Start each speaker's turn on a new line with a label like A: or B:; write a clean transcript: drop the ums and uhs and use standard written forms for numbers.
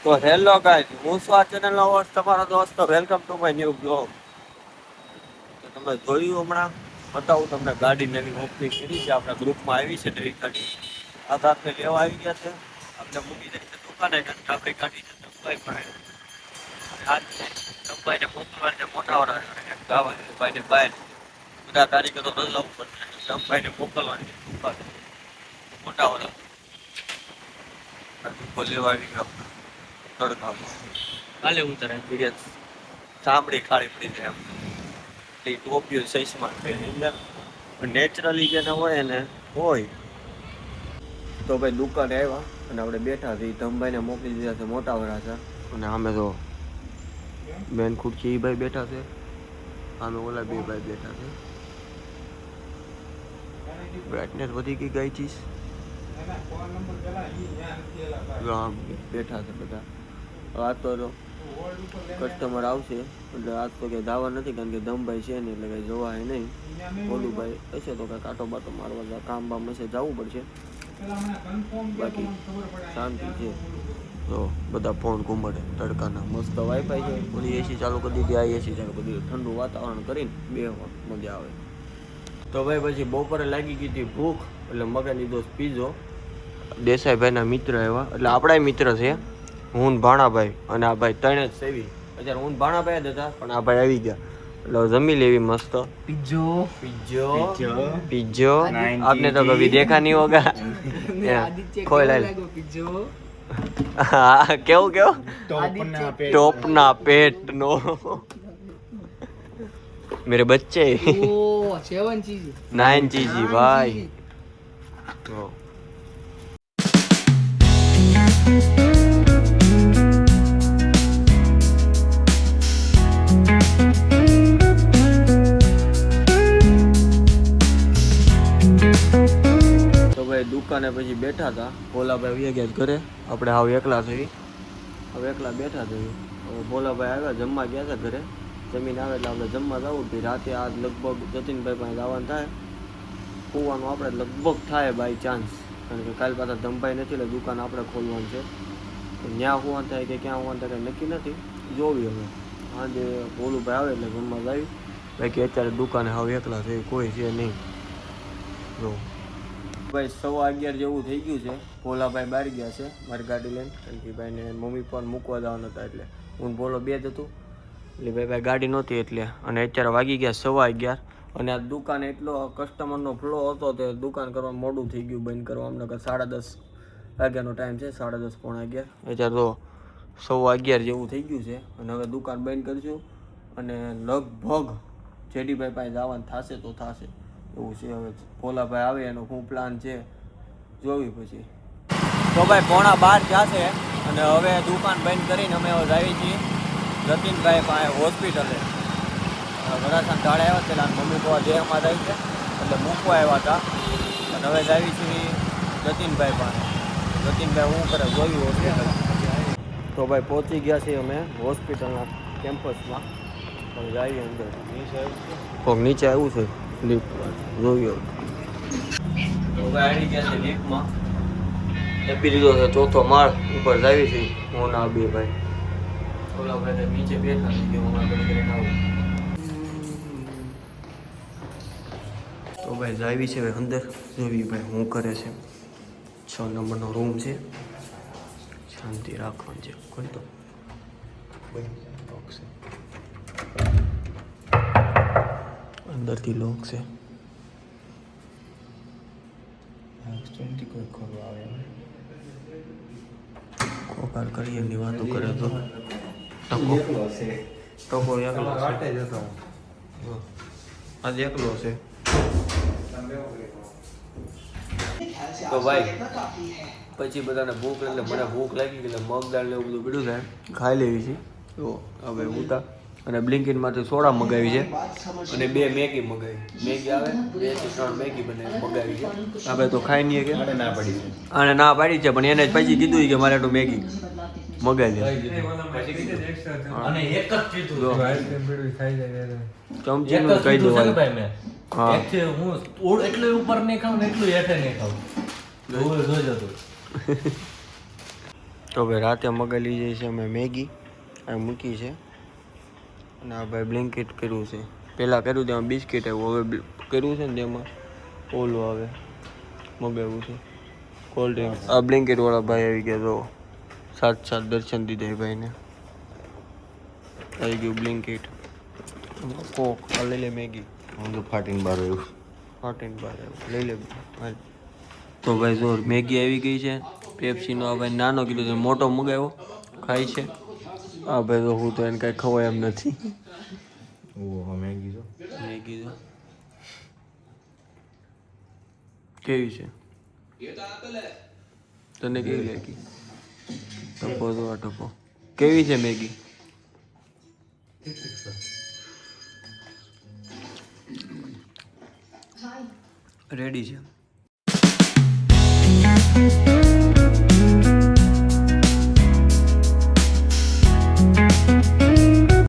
A: તો hello guys, હું છું આ ચેનલનો હોસ્ટ તમારો દોસ્ત. Welcome to my new blog. તો તમે જોયું હમણાં બતાવું તમને ગાડી નવી ઓપનિંગ કરી છે. આપણા ગ્રુપમાં આવી છે નવી ગાડી. આ સાથે લેવા આવી ગયા છે. આપણે મૂકી દઈ છે દુકાને, કારણ કે આપણી ગાડી છે દંબાઈ પાસે. આજ દંબાઈને મોકલવાને મોટાવાળા ગાવા દંબાઈને બહાર બધા કારીગરો રજા ઉપર દંબાઈને મોકલવાની દુકાને મોટાવાળા લેવા આવી ગયા. કાલે ઉતરે ચામડી ખાડી પડી જાય એમ ટોપીઓ સૈસમાં નેચરલી જેને હોય ને હોય તો ભાઈ દુકાને આવ્યા અને આપણે બેઠા છીએ. ધમભાઈને મોકલી દીધા છે મોટા વડા છે અને અમે તો મેન ખુરશી એ ભાઈ બેઠા છે, અમે ઓલા બે ભાઈ બેઠા છે. બ્રાઇટનેસ વધી ગઈ ગઈ ચીજ બેઠા છે બધા. આ તો કસ્ટમર આવશે એટલે આજ તો કંઈ દાવા નથી, કારણ કે ધમભાઈ છે ને એટલે કંઈ જોવાય નહીં. ઓલું ભાઈ હશે તો કંઈ કાંટો બાટો મારવા કામ બામ હશે જવું પડશે, બાકી શાંતિ છે. તો બધા ફોન ઘુમડે તડકાના મસ્ત વાઈફાઈ છે. ઓલી એસી ચાલુ કરી દીધી, આ એસી ચાલુ કરી દીધી, ઠંડુ વાતાવરણ કરીને બે મજા આવે. તો ભાઈ પછી બપોરે લાગી ગઈ હતી ભૂખ એટલે મગાવી લીધો પીઝો. દેસાઈભાઈના મિત્ર એવા એટલે આપણા મિત્ર છે, હું ભાણાભાઈ અને આ ભાઈ ત્રણે જ સેવી. અત્યારે હું ભાણાભાઈ જ હતા પણ આ ભાઈ આવી ગયા એટલે જમી લેવી મસ્ત पिज्जो पिज्जो पिज्जो आपने तो कभी देखा नहीं होगा. खोल पिज्जो કેવું કેવું ટોપના પેટ નો मेरे बच्चे
B: 7 चीज
A: 9 चीज भाई. દુકાને પછી બેઠા હતા. ભોલાભાઈ આવી ગયા ઘરે, આપણે હાવ એકલા થઈ. હવે એકલા બેઠા થઈ. હવે ભોલાભાઈ આવ્યા, જમવા ગયા હતા ઘરે. જમીન આવે એટલે આપણે જમવા જવું હતું. રાતે આજ લગભગ જતીનભાઈ પાસે જવાનું થાય. ખોવાનું આપણે લગભગ થાય બાય ચાન્સ, કારણ કે કાલ પાછા ધમભાઈ નથી એટલે દુકાન આપણે ખોલવાનું છે. ત્યાં હોવાનું થાય કે ક્યાં હોવાનું થાય કંઈ નક્કી નથી, જોવી. હવે સાંજે ભોલુભાઈ આવે એટલે જમવા જ આવી. બાકી અત્યારે દુકાને હાવ એકલા થઈ, કોઈ છે નહીં. જો ભાઈ 11:15 જેવું થઈ ગયું છે. ભોલાભાઈ બહાર ગયા છે મારી ગાડી લઈને, કારણ કે ભાઈને મમ્મી પણ મૂકવા જવાના હતા એટલે હું ભોલો બે જ હતું એટલે ભાઈ ગાડી નહોતી એટલે. અને અત્યારે વાગી ગયા 11:15 અને આ દુકાન એટલો કસ્ટમરનો ફ્લો હતો તે દુકાન કરવા મોડું થઈ ગયું બંધ કરવા. અમને 10:30 વાગ્યાનો ટાઈમ છે, 10:30 પોણા 11. અત્યારે તો 11:15 જેવું થઈ ગયું છે અને હવે દુકાન બંધ કરીશું અને લગભગ જેડીભાઈ પાસે જવાનું થશે તો થશે એવું છે. હવે ભોલાભાઈ આવે એનો શું પ્લાન છે જોવી પછી. તો ભાઈ 11:15 જશે અને હવે દુકાન બંધ કરીને અમે આવી છીએ જતીનભાઈ પાસે હોસ્પિટલે. વરાછાના ઢાળે આવ્યા પેલા મમ્મી પપ્પા દેહમાં જાય છે એટલે મૂકવા આવ્યા હતા અને હવે આવી છીએ જતીનભાઈ પાસે. જતીનભાઈ શું કરે જોયું હોસ્પિટલ. તો ભાઈ પહોંચી ગયા છીએ અમે હોસ્પિટલના કેમ્પસમાં. હવે જઈએ અંદર. કોક નીચે આવ્યું છે લિફ્ટ જોયું. તો ભાઈ આવી ગયા છે લિફ્ટમાં. આપી દીધો છે 4થો માળ ઉપર જાવી છે હું ના બે ભાઈ. ઓલા ભાઈ નીચે બેઠા છે કે હું આગળ કરીને આવું. તો ભાઈ જાવી છે અંદર જોવી ભાઈ શું કરે છે. 6 નંબરનો રૂમ છે, શાંતિ રાખવાની છે. કોઈ તો લોક છે, અંદરથી લોક છે. કોકાર કરીએ ની વાતો કરે તો ટકો એકલો છે. આજે એકલો છે. તો ભાઈ પછી બધાને ભૂખ એટલે મને ભૂખ લાગી ગઈ એટલે મગદાળ ને એવું બધું પીડું થાય ખાઈ લેવી છે. તો હવે ઉતા અને બ્લિંકિટમાંથી સોડા મગાવી છે અને 2 મેગી મગાવી. મેગી આવે 2 થી 3 મેગી મગાવી છે. આપણે તો ખાઈ નહીં કે આને ના પાડી છે પણ એને જ પછી કીધું કે મારે તો મેગી મગાવી લે.
C: અને એક જ કીધું
A: ચમચીનું કહી દેવાય. હા
C: હું એટલું ઉપર નહીં ખાઉં ને એટલું હેઠે નહીં ખાઉં. જોજો તું.
A: તો ભાઈ રાતે મગાવી લઈ છે અમે મેગી આ મૂકી છે અને આ ભાઈ બ્લેન્કેટ કર્યું છે. પહેલાં કર્યું તેમાં બિસ્કિટ આવ્યું, હવે કર્યું છે ને તેમાં ઓલું આવે મગાવ્યું છે કોલ્ડ ડ્રિંક. આ બ્લેન્કેટવાળા ભાઈ આવી ગયા તો સાત દર્શન દીધા એ ભાઈને. આવી ગયું બ્લેન્કેટ, કોક આ લઈ લે મેગી
D: હું તો ફાટીને બહાર આવ્યું.
A: લઈ લે હાલ. તો ભાઈ જો મેગી આવી ગઈ છે. પેપ્સીનો આ ભાઈ નાનો કીધો છે, મોટો મગાવ્યો ખાય છે. આ ભાઈ તો હું તો એને કાંઈ ખવાય એમ નથી.
D: ઓહો મેગી જો.
A: મેગી તો કેવી છે તને કેવી લાગી? ટપો તો આ ટપો કેવી છે મેગી? રેડી છે.